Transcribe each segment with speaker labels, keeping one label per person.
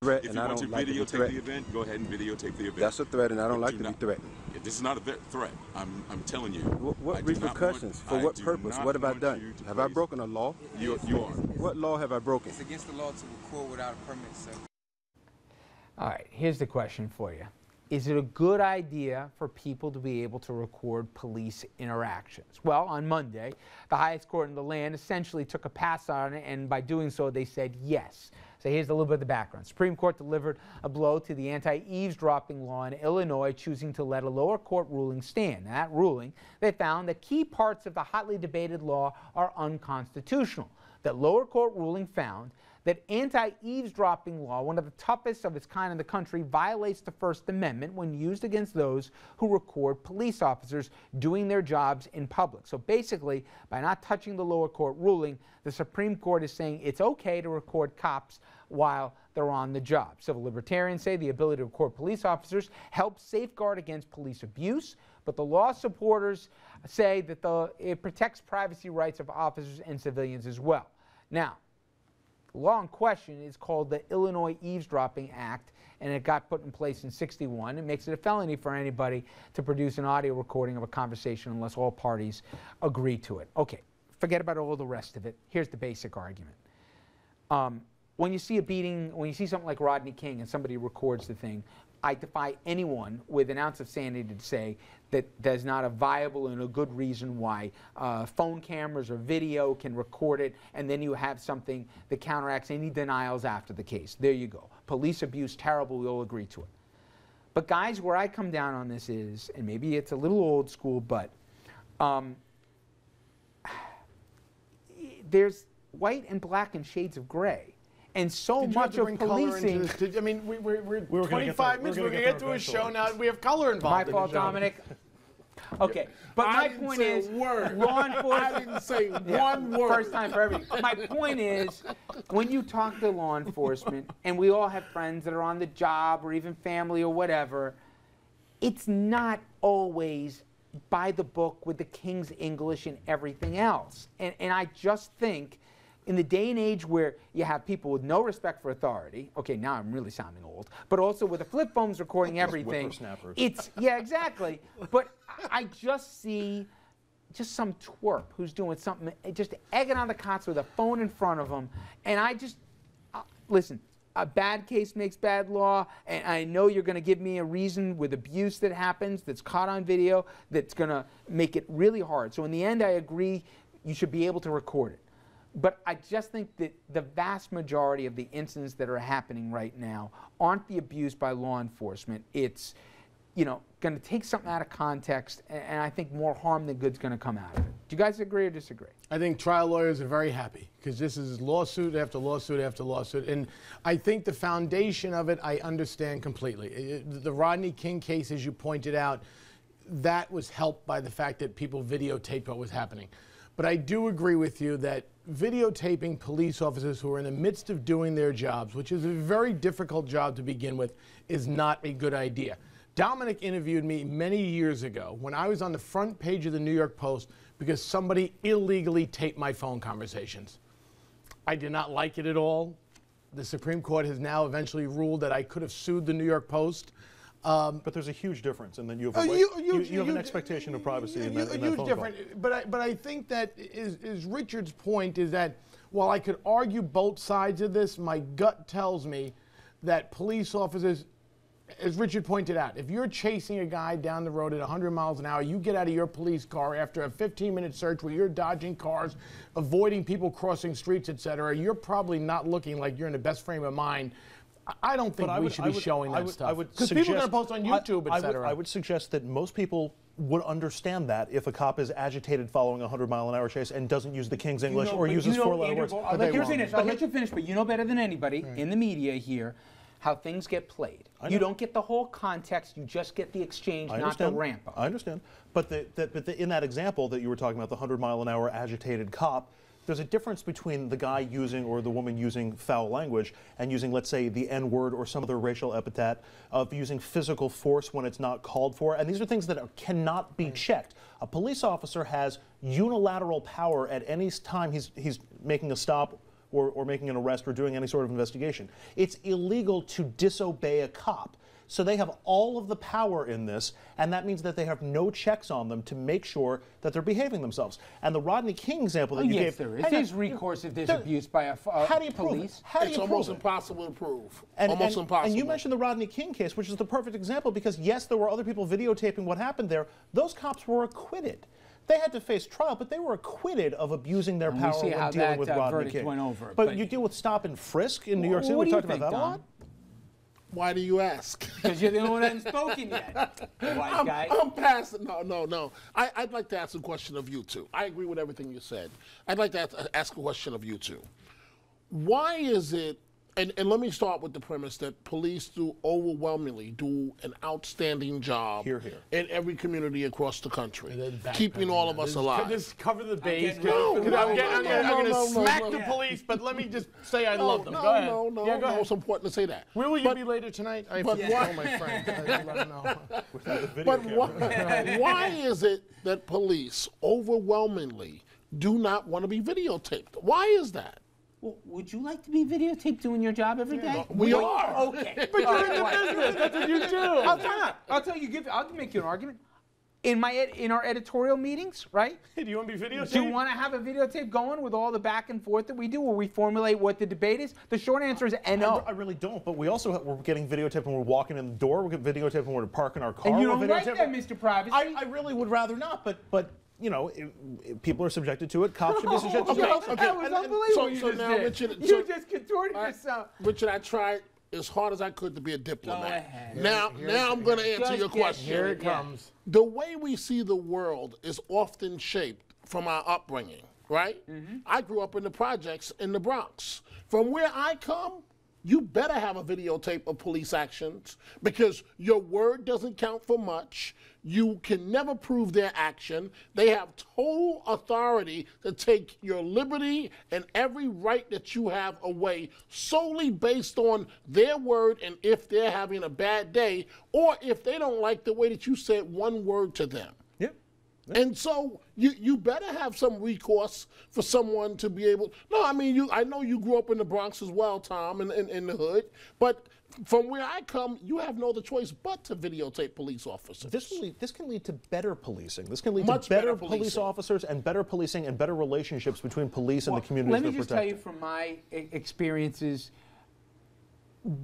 Speaker 1: threat,
Speaker 2: If
Speaker 1: and
Speaker 2: you
Speaker 1: I
Speaker 2: want to
Speaker 1: don't like to be
Speaker 2: videotape the
Speaker 1: threatened.
Speaker 2: event, go ahead and videotape the event.
Speaker 1: That's a threat, and I don't
Speaker 2: But
Speaker 1: like
Speaker 2: do
Speaker 1: to be
Speaker 2: not-
Speaker 1: threatened.
Speaker 2: This is not a threat. I'm telling you.
Speaker 1: What repercussions? For what purpose? What have I done? Have I broken a law?
Speaker 2: You are.
Speaker 1: What law have I broken?
Speaker 3: It's against the law to record without a permit, sir.
Speaker 4: All right, here's the question for you. Is it a good idea for people to be able to record police interactions? Well, on Monday, the highest court in the land essentially took a pass on it, and by doing so, they said yes. So here's a little bit of the background. Supreme Court delivered a blow to the anti-eavesdropping law in Illinois, choosing to let a lower court ruling stand. In that ruling, they found that key parts of the hotly debated law are unconstitutional. That lower court ruling found that anti-eavesdropping law, one of the toughest of its kind in the country, violates the First Amendment when used against those who record police officers doing their jobs in public. So basically, by not touching the lower court ruling, the Supreme Court is saying it's okay to record cops while they're on the job. Civil libertarians say the ability to record police officers helps safeguard against police abuse, but the law supporters say that it protects privacy rights of officers and civilians as well. Now, the law in question is called the Illinois Eavesdropping Act, and it got put in place in '61. It makes it a felony for anybody to produce an audio recording of a conversation unless all parties agree to it. Okay, forget about all the rest of it. Here's the basic argument. When you see a beating, when you see something like Rodney King and somebody records the thing, I defy anyone with an ounce of sanity to say that there's not a viable and a good reason why phone cameras or video can record it, and then you have something that counteracts any denials after the case. There you go. Police abuse, terrible, we all agree to it. But guys, where I come down on this is, and maybe it's a little old school, but there's white and black and shades of gray. And so much of policing.
Speaker 5: I mean, we're 25 minutes. We're going to get to a show now. We have color involved.
Speaker 4: My fault, Dominic. Okay, but my point is, law enforcement.
Speaker 5: I didn't say one word.
Speaker 4: First time for everything. My point is, when you talk to law enforcement, and we all have friends that are on the job or even family or whatever, it's not always by the book with the King's English and everything else. And I just think, in the day and age where you have people with no respect for authority, okay, now I'm really sounding old, but also with the flip phones recording everything, it's, yeah, exactly. But I just see just some twerp who's doing something, just egging on the cops with a phone in front of them, and I just, listen, a bad case makes bad law, and I know you're going to give me a reason with abuse that happens, that's caught on video, that's going to make it really hard. So in the end, I agree you should be able to record it. But I just think that the vast majority of the incidents that are happening right now aren't the abuse by law enforcement. It's, you know, going to take something out of context, and I think more harm than good's going to come out of it. Do you guys agree or disagree?
Speaker 5: I think trial lawyers are very happy because this is lawsuit after lawsuit after lawsuit. And I think the foundation of it, I understand completely. The Rodney King case, as you pointed out, that was helped by the fact that people videotaped what was happening. But I do agree with you that videotaping police officers who are in the midst of doing their jobs, which is a very difficult job to begin with, is not a good idea. Dominic interviewed me many years ago when I was on the front page of the New York Post because somebody illegally taped my phone conversations. I did not like it at all. The Supreme Court has now eventually ruled that I could have sued the New York Post.
Speaker 6: But there's a huge difference, and then you have, you have an expectation of privacy in that phone call.
Speaker 5: But I think that is Richard's point is that while I could argue both sides of this, my gut tells me that police officers, as Richard pointed out, if you're chasing a guy down the road at 100 miles an hour, you get out of your police car after a 15-minute search where you're dodging cars, avoiding people crossing streets, etc., you're probably not looking like you're in the best frame of mind. I don't think we should be showing that stuff. Because people are going to post on YouTube, etc.
Speaker 6: I would suggest that most people would understand that if a cop is agitated following a 100-mile-an-hour chase and doesn't use the King's English or uses four-letter words.
Speaker 4: I'll let you finish, but you know better than anybody in the media here how things get played. You don't get the whole context, you just get the exchange, not the ramp up.
Speaker 6: I understand. But in that example that you were talking about, the 100-mile-an-hour agitated cop, there's a difference between the guy using or the woman using foul language and using, let's say, the N-word or some other racial epithet, of using physical force when it's not called for. And these are things that cannot be checked. A police officer has unilateral power at any time he's making a stop or making an arrest or doing any sort of investigation. It's illegal to disobey a cop. So they have all of the power in this, and that means that they have no checks on them to make sure that they're behaving themselves. And the Rodney King example that you gave,
Speaker 4: there is. There's recourse if there's abuse by a
Speaker 6: how do you prove
Speaker 4: police.
Speaker 6: it? How do
Speaker 7: It's
Speaker 6: you
Speaker 7: almost
Speaker 6: prove it?
Speaker 7: impossible to prove.
Speaker 6: Almost
Speaker 7: impossible.
Speaker 6: And you mentioned the Rodney King case, which is the perfect example because, yes, there were other people videotaping what happened there. Those cops were acquitted. They had to face trial, but they were acquitted of abusing their power
Speaker 4: see
Speaker 6: when
Speaker 4: how
Speaker 6: dealing
Speaker 4: that,
Speaker 6: with Rodney
Speaker 4: verdict
Speaker 6: King.
Speaker 4: went over,
Speaker 6: But
Speaker 4: but-
Speaker 6: you deal with stop and frisk in New York City.
Speaker 4: What
Speaker 6: We
Speaker 4: do you
Speaker 6: talked about
Speaker 4: think,
Speaker 6: that a
Speaker 4: Tom?
Speaker 6: lot.
Speaker 7: Why do you ask?
Speaker 4: Because you're the only one that hasn't spoken yet. White guy.
Speaker 7: I'm past. No. I'd like to ask a question of you two. I agree with everything you said. I'd like to ask a question of you two. Why is it? And let me start with the premise that police overwhelmingly do an outstanding job
Speaker 6: Hear, hear.
Speaker 7: in every community across the country,
Speaker 5: And then back
Speaker 7: keeping
Speaker 5: then,
Speaker 7: all of us
Speaker 5: just
Speaker 7: alive.
Speaker 5: Just cover the base.
Speaker 4: getting ready for the
Speaker 5: I'm
Speaker 7: no,
Speaker 5: going to smack
Speaker 7: no.
Speaker 5: the police, but let me just say I love them.
Speaker 7: No,
Speaker 5: Go ahead.
Speaker 7: no.
Speaker 5: Yeah, go ahead.
Speaker 7: It's important to say that.
Speaker 5: Where will you
Speaker 7: But-
Speaker 5: be later tonight? I
Speaker 7: but
Speaker 5: have to
Speaker 7: why-
Speaker 5: tell my friend. Let him know.
Speaker 7: But why is it that police overwhelmingly do not want to be videotaped? Why is that?
Speaker 4: Well, would you like to be videotaped doing your job every day?
Speaker 7: We are.
Speaker 4: Okay.
Speaker 5: But you're in the business. That's what you do.
Speaker 4: I'll make you an argument. In our editorial meetings, right?
Speaker 5: Hey, do you want to be videotaped?
Speaker 4: Do you want to have a videotape going with all the back and forth that we do, where we formulate what the debate is? The short answer is no.
Speaker 6: I really don't, but we're getting videotaped when we're walking in the door. We're getting videotaped when we're parking our car.
Speaker 4: And you
Speaker 6: We're
Speaker 4: don't like
Speaker 6: videotaped-
Speaker 4: that, Mr. Privacy.
Speaker 6: I really would rather not, but you know, people are subjected to it. Cops should be subjected to it. also.
Speaker 4: That was
Speaker 7: And- and
Speaker 4: unbelievable.
Speaker 7: so
Speaker 4: you
Speaker 7: now,
Speaker 4: just did.
Speaker 7: Richard,
Speaker 4: You just contorted yourself.
Speaker 7: Richard, I tried as hard as I could to be a diplomat.
Speaker 4: ahead.
Speaker 7: Now I'm going to answer
Speaker 4: Just
Speaker 7: your
Speaker 4: get
Speaker 7: question.
Speaker 5: Here it comes.
Speaker 7: The way we see the world is often shaped from our upbringing, right? I grew up in the projects in the Bronx. From where I come, you better have a videotape of police actions because your word doesn't count for much. You can never prove their action. They have total authority to take your liberty and every right that you have away solely based on their word and if they're having a bad day or if they don't like the way that you said one word to them. And so you better have some recourse for someone to be able. No, I mean I know you grew up in the Bronx as well, Tom, in the hood. But from where I come, you have no other choice but to videotape police officers.
Speaker 6: This can lead to better policing. This can lead
Speaker 7: Much
Speaker 6: to better
Speaker 7: better
Speaker 6: police
Speaker 7: policing.
Speaker 6: officers and better policing and better relationships between police and the communities
Speaker 4: Let me
Speaker 6: they're
Speaker 4: just tell you
Speaker 6: protecting.
Speaker 4: from my experiences,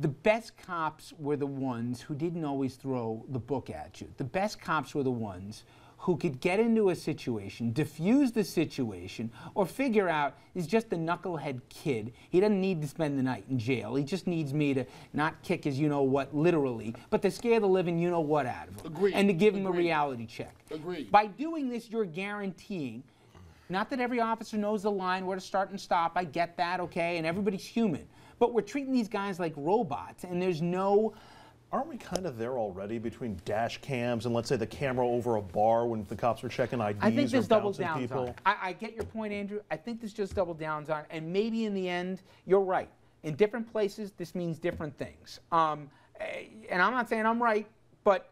Speaker 4: the best cops were the ones who didn't always throw the book at you. The best cops were the ones who could get into a situation, diffuse the situation, or figure out he's just a knucklehead kid. He doesn't need to spend the night in jail. He just needs me to not kick his you-know-what literally, but to scare the living you-know-what out of him.
Speaker 7: Agreed.
Speaker 4: And to give him a
Speaker 7: Agreed.
Speaker 4: reality check.
Speaker 7: Agreed.
Speaker 4: By doing this, you're guaranteeing, not that every officer knows the line, where to start and stop, I get that, okay, and everybody's human. But we're treating these guys like robots, and there's no...
Speaker 6: Aren't we kind of there already between dash cams and let's say the camera over a bar when the cops are checking IDs
Speaker 4: I think
Speaker 6: or
Speaker 4: this doubles
Speaker 6: bouncing
Speaker 4: down
Speaker 6: people?
Speaker 4: on it. I get your point, Andrew. I think this just double downs on it. And maybe in the end, you're right. In different places, this means different things. And I'm not saying I'm right, but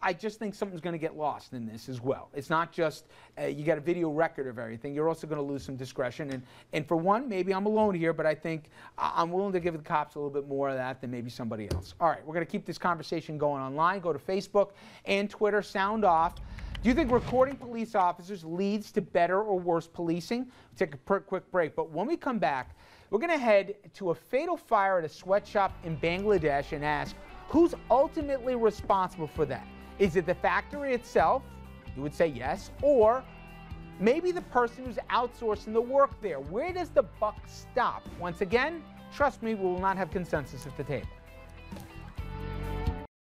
Speaker 4: I just think something's going to get lost in this as well. It's not just you got a video record of everything. You're also going to lose some discretion. And for one, maybe I'm alone here, but I think I'm willing to give the cops a little bit more of that than maybe somebody else. All right, we're going to keep this conversation going online. Go to Facebook and Twitter. Sound off. Do you think recording police officers leads to better or worse policing? We'll take a quick break. But when we come back, we're going to head to a fatal fire at a sweatshop in Bangladesh and ask, who's ultimately responsible for that? Is it the factory itself? You would say yes. Or maybe the person who's outsourcing the work there. Where does the buck stop? Once again, trust me, we will not have consensus at the table.